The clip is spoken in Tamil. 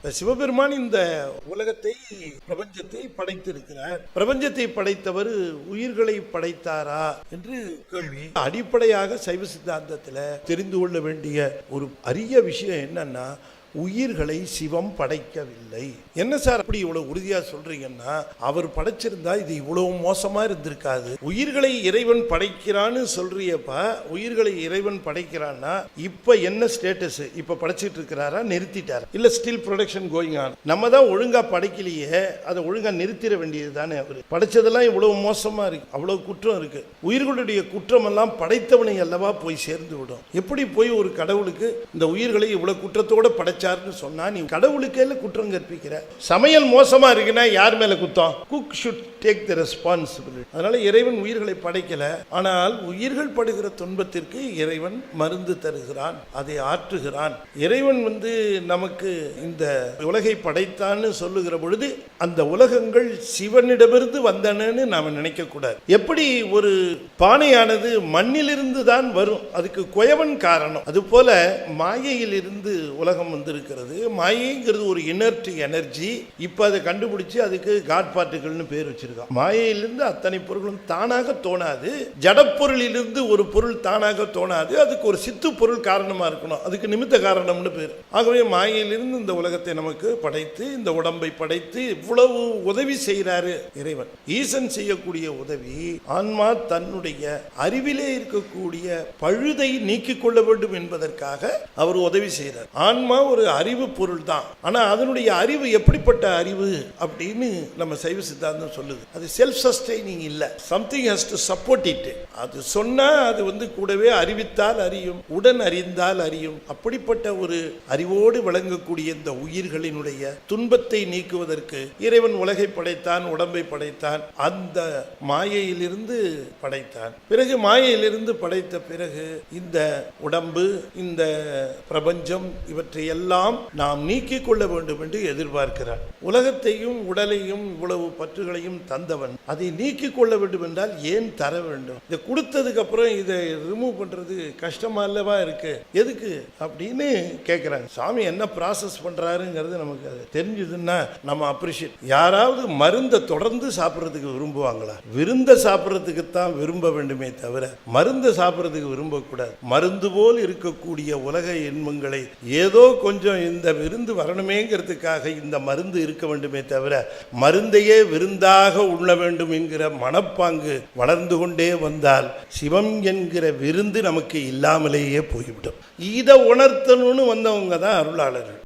சிவபெருமான் இந்த உலகத்தை பிரபஞ்சத்தை படைத்திருக்கிறார். பிரபஞ்சத்தை படைத்தவர் உயிர்களை படைத்தாரா என்று கேள்வி. அடிப்படையாக சைவ சித்தாந்தத்தில் தெரிந்து கொள்ள வேண்டிய ஒரு அரிய விஷயம் என்னன்னா, உயிர்களை சிவம் படைக்கவில்லை. என்ன சார் அப்படி இவ்வளவு உறுதியா சொல்றீங்கன்னா, அவர் படைச்சிருந்தா இது இவ்வளவு மோசமா இருந்திருக்காது. உயிர்களை இறைவன் படைக்கிறான்னு சொல்றியப்பா, உயிர்களை இறைவன் படைக்கிறான்னா இப்ப என்ன ஸ்டேட்டஸ்? இப்ப படைச்சிட்டு இருக்கிறாரா, நிறுத்திட்டாரா, இல்ல ஸ்டில் ப்ரொடக்ஷன் கோயிங் ஆன்? நம்ம தான் ஒழுங்கா படைக்கலையே, அதை ஒழுங்கா நிறுத்திட வேண்டியது தானே. அவர் படைச்சதெல்லாம் இவ்வளவு மோசமா இருக்கு, அவ்வளவு குற்றம் இருக்கு. உயிர்களுடைய குற்றம் எல்லாம் படைத்தவனை அல்லவா போய் சேர்ந்து விடும். எப்படி போய் ஒரு கடவுளுக்கு இந்த உயிர்களை இவ்வளவு குற்றத்தோட படை சொன்னா நீ கடவுளுக்கே குற்றம் கற்பிக்கிற? சமையல் மோசமா இருக்குன்னா யார் மேல குத்தம்? Cook should take the responsibility. அதனால இறைவன் உயிர்களை படைக்கல, ஆனால் உயிர்கள் படுகிற துன்பத்திற்கு இறைவன் மருந்து தருகிறான், அதை ஆற்றுகிறான். இறைவன் நமக்கு இந்த உலகை படைத்தான்னு சொல்லுகிற பொழுது அந்த உலகங்கள் சிவனிடமிருந்து வந்தனன்னு நாம நினைக்க கூடாது. எப்படி ஒரு பானையானது மண்ணிலிருந்து தான் வரும், அதுக்கு குயவன் காரணம். அது போல மாயையில் இருந்து உலகம் இருக்கிறது. மாயைங்கிறது ஒரு இனர்ட் எனர்ஜி. இப்ப அதை கண்டுபிடிச்சு அதுக்கு காட் பார்ட்டிகள்னு பேர் வச்சிருக்கான். மாயையிலிருந்து அத்தனை பொருளும் தானாக தோணாது. ஜடப்பொருளிலிருந்து ஒரு பொருள் தானாக தோணாது. அதுக்கு ஒரு சித்து பொருள் காரணமா இருக்கணும், அதுக்கு நிமித்த காரணம்னு பேர். ஆகவே மாயையிலிருந்து இந்த உலகத்தை நமக்கு படைத்து, இந்த உடம்பை படைத்து இவ்வளவு உதவி செய்கிறாரு இறைவன். ஈசன் செய்யக்கூடிய உதவி, ஆன்மா தன்னுடைய அறிவிலே இருக்கக்கூடிய பழுதை நீக்கிக் கொள்ள வேண்டும் என்பதற்காக அவர் உதவி செய்கிறார். ஆன்மா ஒரு அறிவு பொருள் தான். ஆனா அதனுடைய அறிவு எப்படிப்பட்ட அறிவு அப்படின்னு நம்ம சைவ சித்தாந்தம் சொல்லுது. அது செல்ஃப் சஸ்டைனிங் இல்ல, something has to support it. அது சொன்னா அது கூடவே அறிவித்தால் அறியும், உடன் அறிந்தால் அறியும். அப்படிப்பட்ட ஒரு அறிவோடு விளங்கக்கூடிய இந்த உயிர்களினுடைய துன்பத்தை நீக்குவதற்கு இறைவன் உலகை படைத்தான், உடம்பை படைத்தான், அந்த மாயையிலிருந்து படைத்தான். பிறகு மாயையிலிருந்து படைத்த பிறகு இந்த உடம்பு, இந்த பிரபஞ்சம், இவற்றை எல்லாம் நாம் நீக்கிக் கொள்ள வேண்டும் என்று எதிர்பார்க்கிறார். உலகத்தையும் உடலையும் இவ்வளவு பற்றுகளையும் தந்தவன் அதை நீக்கிக் கொள்ள வேண்டும் என்றால் ஏன் தர வேண்டும்? இதை கொடுத்ததுக்கு அப்புறம் இதை ரிமூவ் பண்றது கஷ்டமா அல்லவா இருக்கு, எதுக்கு அப்படின்னு கேட்கிறாங்க. சாமி என்ன ப்ராசஸ் பண்றாருங்கிறது நமக்கு அது தெரிஞ்சதுன்னா நம்ம அப்ரிஷியேட். யாராவது மருந்தை தொடர்ந்து சாப்பிட்றதுக்கு விரும்புவாங்களா? விருந்த சாப்பிட்றதுக்கு தான் விரும்ப வேண்டுமே தவிர மருந்தை சாப்பிட்றதுக்கு விரும்பக்கூடாது. மருந்து போல் இருக்கக்கூடிய உலக இன்பங்களை ஏதோ கொஞ்சம் இந்த விருந்து வரணுமேங்கிறதுக்காக இந்த மருந்து இருக்க வேண்டுமே தவிர மருந்தையே விருந்தாக உண்ண வேண்டும் என்கிற மனப்பாங்கு வளர்ந்து கொண்டே வந்தால் சிவம் என்கிற விருந்து நமக்கு இல்லாமலேயே போய்விடும். இதை உணர்த்தணும்னு வந்தவங்க தான் அருளாளர்கள்.